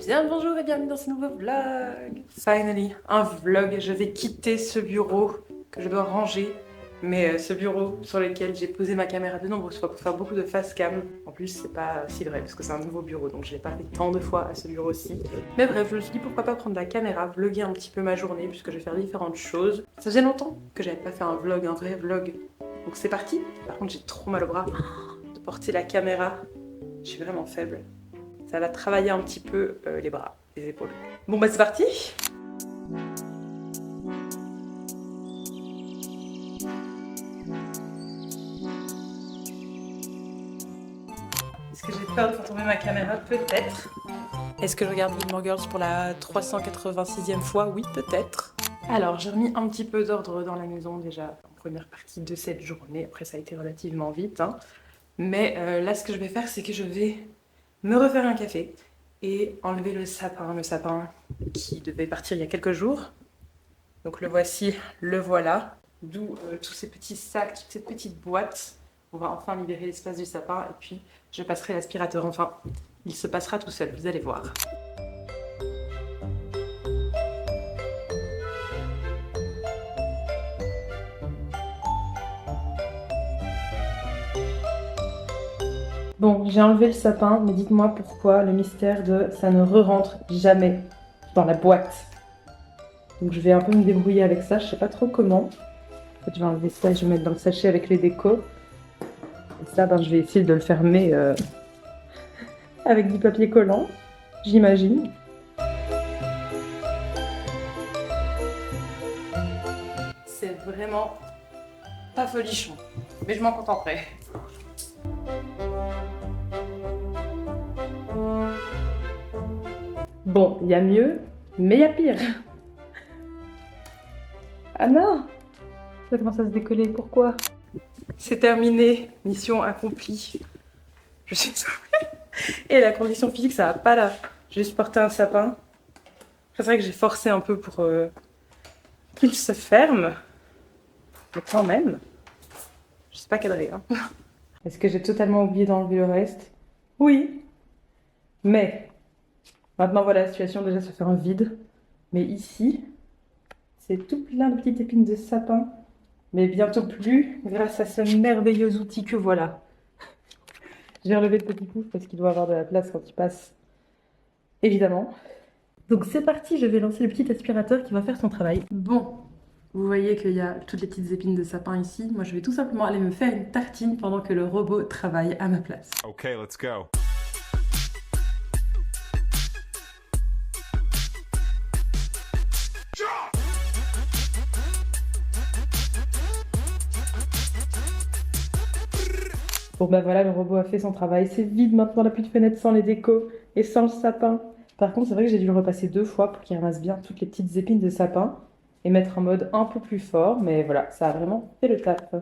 Bien le bonjour et bienvenue dans ce nouveau vlog. Finally, un vlog. Je vais quitter ce bureau que je dois ranger. Mais ce bureau sur lequel j'ai posé ma caméra de nombreuses fois pour faire beaucoup de face cam. En plus, c'est pas si vrai parce que c'est un nouveau bureau donc je l'ai pas fait tant de fois à ce bureau-ci. Mais bref, je me suis dit pourquoi pas prendre la caméra, vlogger un petit peu ma journée puisque je vais faire différentes choses. Ça faisait longtemps que j'avais pas fait un vlog, un vrai vlog. Donc c'est parti. Par contre, j'ai trop mal au bras de porter la caméra. Je suis vraiment faible. Ça va travailler un petit peu les bras, les épaules. Bon bah c'est parti. Est-ce que j'ai peur de faire tomber ma caméra? Peut-être. Est-ce que je regarde Gilmore Girls pour la 386e fois? Oui, peut-être. Alors, j'ai remis un petit peu d'ordre dans la maison déjà en première partie de cette journée. Après, ça a été relativement vite, hein. Mais là, ce que je vais faire, c'est que je vais me refaire un café et enlever le sapin qui devait partir il y a quelques jours. Donc le voici, le voilà. D'où tous ces petits sacs, toute cette petite boîte. On va enfin libérer l'espace du sapin et puis je passerai l'aspirateur. Enfin, il se passera tout seul, vous allez voir. Bon, j'ai enlevé le sapin, mais dites-moi pourquoi le mystère de ça ne re-rentre jamais dans la boîte. Donc je vais un peu me débrouiller avec ça, je sais pas trop comment. En fait, je vais enlever ça et je vais mettre dans le sachet avec les décos. Et ça, ben, je vais essayer de le fermer avec du papier collant, j'imagine. C'est vraiment pas folichon, mais je m'en contenterai. Bon, il y a mieux, mais il y a pire. Ah non! Ça commence à se décoller, pourquoi? C'est terminé, mission accomplie. Je suis sauvée. Et la condition physique, ça va pas là. J'ai juste porté un sapin. C'est vrai que j'ai forcé un peu pour qu'il se ferme. Mais quand même, je sais pas cadrer. Hein. Est-ce que j'ai totalement oublié d'enlever le reste? Oui. Mais, maintenant voilà la situation, déjà ça fait un vide. Mais ici, c'est tout plein de petites épines de sapin. Mais bientôt plus, grâce à ce merveilleux outil que voilà. J'ai relevé le petit pouf parce qu'il doit avoir de la place quand il passe, évidemment. Donc c'est parti, je vais lancer le petit aspirateur qui va faire son travail. Bon, vous voyez qu'il y a toutes les petites épines de sapin ici. Moi, je vais tout simplement aller me faire une tartine pendant que le robot travaille à ma place. Okay, let's go. Bon bah voilà, le robot a fait son travail. C'est vide maintenant, la petite fenêtre sans les décos et sans le sapin. Par contre, c'est vrai que j'ai dû le repasser 2 fois pour qu'il ramasse bien toutes les petites épines de sapin et mettre en mode un peu plus fort. Mais voilà, ça a vraiment fait le taf.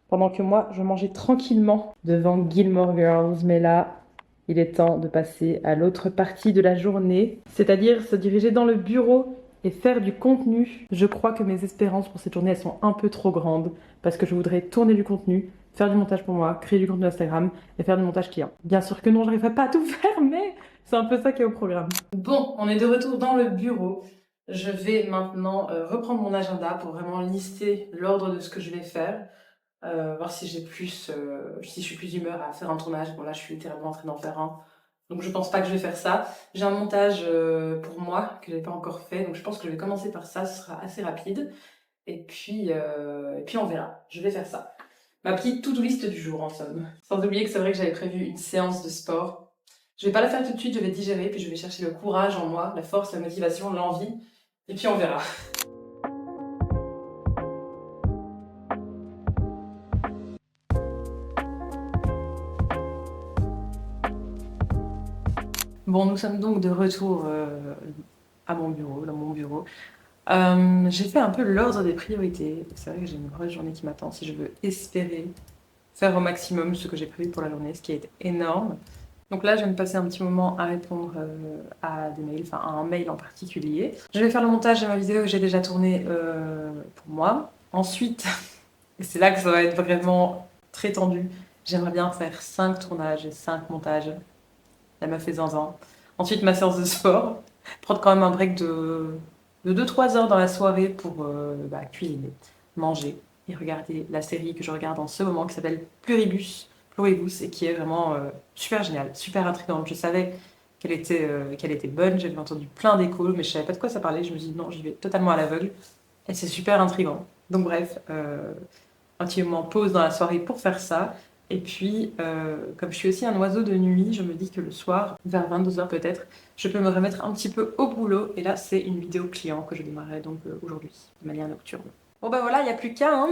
Pendant que moi, je mangeais tranquillement devant Gilmore Girls. Mais là, il est temps de passer à l'autre partie de la journée, c'est-à-dire se diriger dans le bureau et faire du contenu. Je crois que mes espérances pour cette journée, elles sont un peu trop grandes parce que je voudrais tourner du contenu, faire du montage pour moi, créer du contenu Instagram et faire du montage client. Bien sûr que non, j'arriverai pas à tout faire, mais c'est un peu ça qui est au programme. Bon, on est de retour dans le bureau. Je vais maintenant reprendre mon agenda pour vraiment lister l'ordre de ce que je vais faire. Voir si j'ai plus, si je suis plus d'humeur à faire un tournage. Bon là, je suis littéralement en train d'en faire un. Donc je pense pas que je vais faire ça. J'ai un montage pour moi que j'ai pas encore fait. Donc je pense que je vais commencer par ça. Ce sera assez rapide. Et puis on verra. Je vais faire ça. Ma petite to-do list du jour en somme. Sans oublier que c'est vrai que j'avais prévu une séance de sport. Je vais pas la faire tout de suite. Je vais digérer. Puis je vais chercher le courage en moi, la force, la motivation, l'envie. Et puis on verra. Bon, nous sommes donc de retour à mon bureau, dans mon bureau. J'ai fait un peu l'ordre des priorités. C'est vrai que j'ai une grosse journée qui m'attend si je veux espérer faire au maximum ce que j'ai prévu pour la journée, ce qui est énorme. Donc là, je viens de passer un petit moment à répondre à des mails, enfin à un mail en particulier. Je vais faire le montage de ma vidéo que j'ai déjà tournée pour moi. Ensuite, et c'est là que ça va être vraiment très tendu, j'aimerais bien faire 5 tournages et 5 montages. La meuf fait zinzin. Ensuite, ma séance de sport. Prendre quand même un break de 2-3 heures dans la soirée pour cuisiner, manger et regarder la série que je regarde en ce moment qui s'appelle Pluribus et qui est vraiment super géniale, super intrigante. Je savais qu'elle était bonne, j'avais entendu plein d'échos, mais je savais pas de quoi ça parlait. Je me dis non, j'y vais totalement à l'aveugle et c'est super intrigant. Donc bref, un petit moment pause dans la soirée pour faire ça. Et puis, comme je suis aussi un oiseau de nuit, je me dis que le soir, vers 22 heures peut-être, je peux me remettre un petit peu au boulot. Et là, c'est une vidéo client que je démarrerai donc aujourd'hui, de manière nocturne. Bon bah voilà, il n'y a plus qu'à, hein.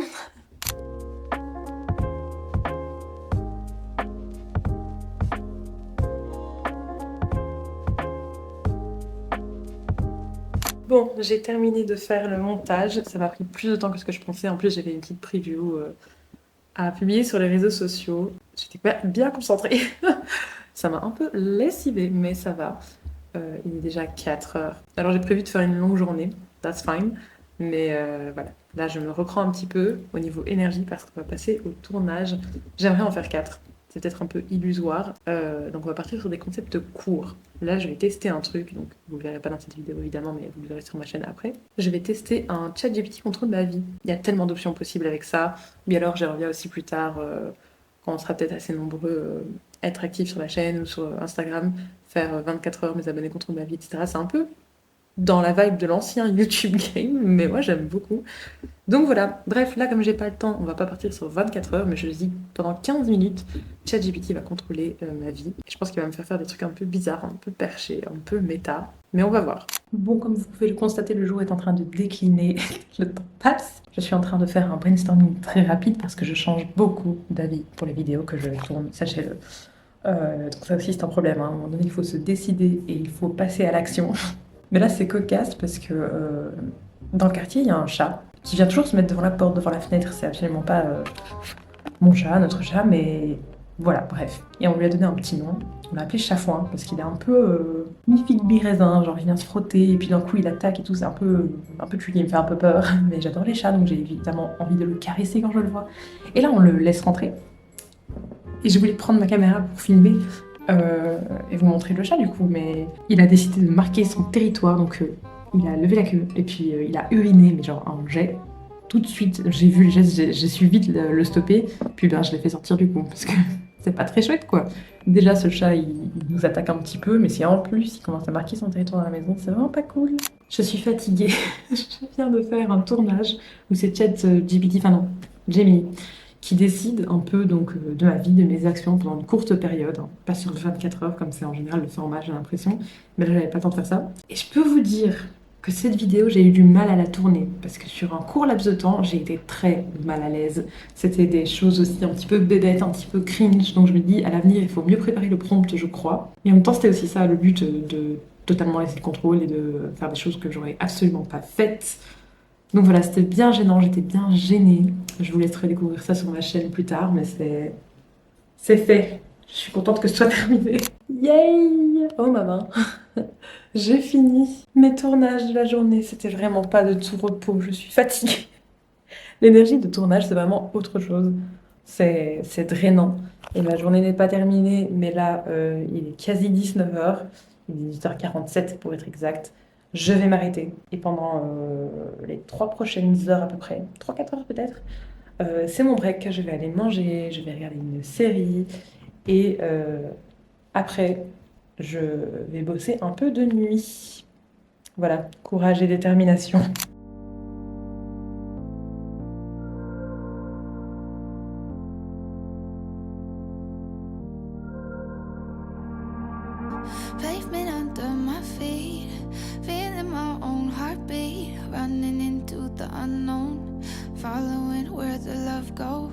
Bon, j'ai terminé de faire le montage. Ça m'a pris plus de temps que ce que je pensais. En plus, j'avais une petite preview à publier sur les réseaux sociaux. J'étais bien concentrée. Ça m'a un peu lessivée, mais ça va. Il est déjà 4 heures. Alors j'ai prévu de faire une longue journée, that's fine. Mais voilà, là je me reprends un petit peu au niveau énergie parce qu'on va passer au tournage. J'aimerais en faire 4. C'est peut-être un peu illusoire. Donc on va partir sur des concepts courts. Là je vais tester un truc, donc vous ne le verrez pas dans cette vidéo évidemment, mais vous le verrez sur ma chaîne après. Je vais tester un ChatGPT contrôle ma vie. Il y a tellement d'options possibles avec ça. Mais alors j'aimerais bien aussi plus tard, quand on sera peut-être assez nombreux, être actif sur la chaîne ou sur Instagram, faire 24 heures mes abonnés contrôlent ma vie, etc. C'est un peu dans la vibe de l'ancien YouTube game, mais moi j'aime beaucoup. Donc voilà, bref, là comme j'ai pas le temps, on va pas partir sur 24 heures, mais je dis pendant 15 minutes, ChatGPT va contrôler ma vie. Et je pense qu'il va me faire des trucs un peu bizarres, un peu perchés, un peu méta, mais on va voir. Bon, comme vous pouvez le constater, le jour est en train de décliner, le temps passe. Je suis en train de faire un brainstorming très rapide parce que je change beaucoup d'avis pour les vidéos que je tourne, sachez-le. Donc ça aussi c'est un problème, hein. À un moment donné il faut se décider et il faut passer à l'action. Mais là c'est cocasse parce que dans le quartier il y a un chat qui vient toujours se mettre devant la porte, devant la fenêtre. C'est absolument pas mon chat, notre chat, mais voilà, bref. Et on lui a donné un petit nom, on l'a appelé Chafouin parce qu'il est un peu mi-figue mi-raisin, genre il vient se frotter et puis d'un coup il attaque et tout, c'est un peu tricky, il me fait un peu peur. Mais j'adore les chats donc j'ai évidemment envie de le caresser quand je le vois. Et là on le laisse rentrer. Et je voulais prendre ma caméra pour filmer et vous montrer le chat du coup, mais il a décidé de marquer son territoire, donc il a levé la queue et puis il a uriné, mais genre un jet. Tout de suite, j'ai vu le geste, j'ai su vite le stopper, puis ben je l'ai fait sortir du coup, parce que c'est pas très chouette quoi. Déjà ce chat il nous attaque un petit peu, mais si en plus il commence à marquer son territoire dans la maison, c'est vraiment pas cool. Je suis fatiguée, je viens de faire un tournage où c'est ChatGPT, enfin non, Gemini, qui décide un peu donc de ma vie, de mes actions pendant une courte période, hein, pas sur 24 heures comme c'est en général le format, j'ai l'impression. Mais là, j'avais pas le temps de faire ça. Et je peux vous dire que cette vidéo, j'ai eu du mal à la tourner parce que sur un court laps de temps, j'ai été très mal à l'aise. C'était des choses aussi un petit peu bébêtes, un petit peu cringe. Donc je me dis, à l'avenir, il faut mieux préparer le prompt, je crois. Et en même temps, c'était aussi ça le but de totalement laisser le contrôle et de faire des choses que j'aurais absolument pas faites. Donc voilà, c'était bien gênant, j'étais bien gênée. Je vous laisserai découvrir ça sur ma chaîne plus tard, mais c'est fait. Je suis contente que ce soit terminé. Yay! Oh ma main. J'ai fini mes tournages de la journée. C'était vraiment pas de tout repos, je suis fatiguée. L'énergie de tournage, c'est vraiment autre chose. C'est drainant. Et ma journée n'est pas terminée, mais là, il est quasi 19 h. Il est 18h47 pour être exact. Je vais m'arrêter. Et pendant les 3 prochaines heures à peu près, 3-4 heures peut-être, c'est mon break. Je vais aller manger, je vais regarder une série. Et après, je vais bosser un peu de nuit. Voilà, courage et détermination. Pavement under my feet, feeling my own heartbeat, running into the unknown, following where the love goes.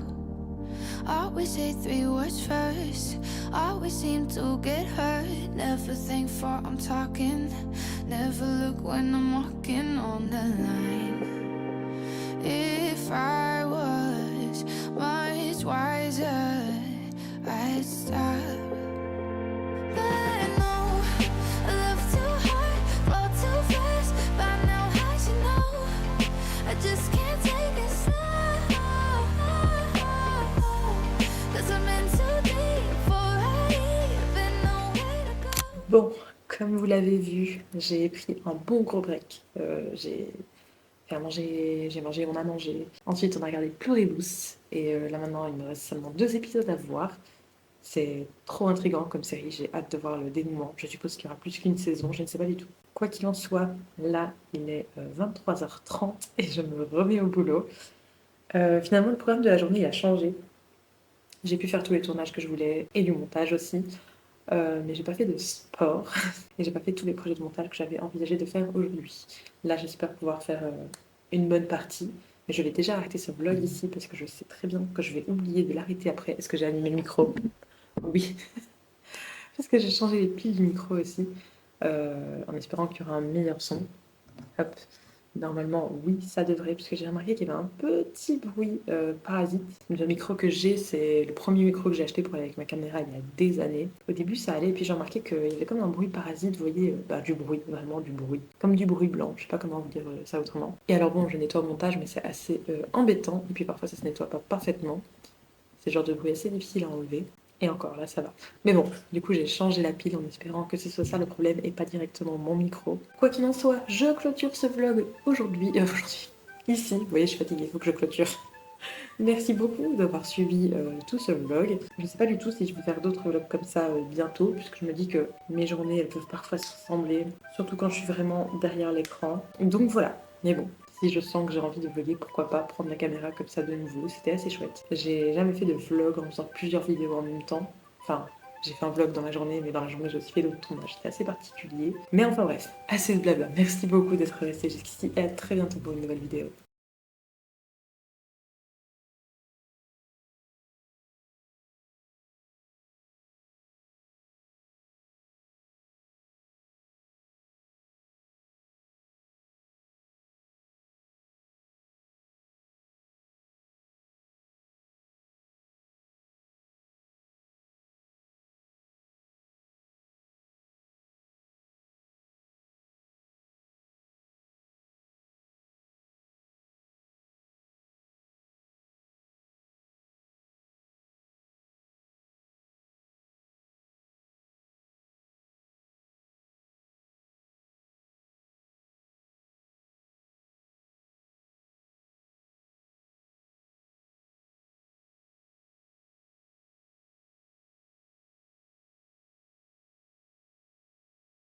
Always say 3 words first, always seem to get hurt. Never think before I'm talking, never look when I'm walking on the line. If I was much wiser, I'd stop. Bon, Comme vous l'avez vu, j'ai pris un bon gros break. J'ai mangé, on a mangé. Ensuite, on a regardé Pluribus. Et là maintenant, il me reste seulement 2 épisodes à voir. C'est trop intriguant comme série, j'ai hâte de voir le dénouement. Je suppose qu'il y aura plus qu'une saison, je ne sais pas du tout. Quoi qu'il en soit, là, il est 23h30 et je me remets au boulot. Finalement, le programme de la journée il a changé. J'ai pu faire tous les tournages que je voulais et du montage aussi. Mais j'ai pas fait de sport et j'ai pas fait tous les projets de montage que j'avais envisagé de faire aujourd'hui. Là, j'espère pouvoir faire une bonne partie. Mais je vais déjà arrêter ce vlog ici parce que je sais très bien que je vais oublier de l'arrêter après. Est-ce que j'ai allumé le micro? Oui, parce que j'ai changé les piles du micro aussi, en espérant qu'il y aura un meilleur son. Hop. Normalement, oui, ça devrait, parce que j'ai remarqué qu'il y avait un petit bruit parasite. Le micro que j'ai, c'est le premier micro que j'ai acheté pour aller avec ma caméra il y a des années. Au début, ça allait, et puis j'ai remarqué qu'il y avait comme un bruit parasite, vous voyez, du bruit, vraiment du bruit. Comme du bruit blanc, je sais pas comment vous dire ça autrement. Et alors bon, je nettoie au montage, mais c'est assez embêtant, et puis parfois ça se nettoie pas parfaitement. C'est le genre de bruit assez difficile à enlever. Et encore, là, ça va. Mais bon, du coup, j'ai changé la pile en espérant que ce soit ça le problème et pas directement mon micro. Quoi qu'il en soit, je clôture ce vlog aujourd'hui. Ici, vous voyez, je suis fatiguée, il faut que je clôture. Merci beaucoup d'avoir suivi tout ce vlog. Je ne sais pas du tout si je vais faire d'autres vlogs comme ça bientôt, puisque je me dis que mes journées, elles peuvent parfois se ressembler, surtout quand je suis vraiment derrière l'écran. Donc voilà, mais bon, si je sens que j'ai envie de vlogger, pourquoi pas prendre la caméra comme ça de nouveau, c'était assez chouette. J'ai jamais fait de vlog en faisant plusieurs vidéos en même temps. Enfin, j'ai fait un vlog dans la journée, mais dans la journée j'ai aussi fait d'autres tournages, c'était assez particulier. Mais enfin bref, assez de blabla. Merci beaucoup d'être resté jusqu'ici et à très bientôt pour une nouvelle vidéo.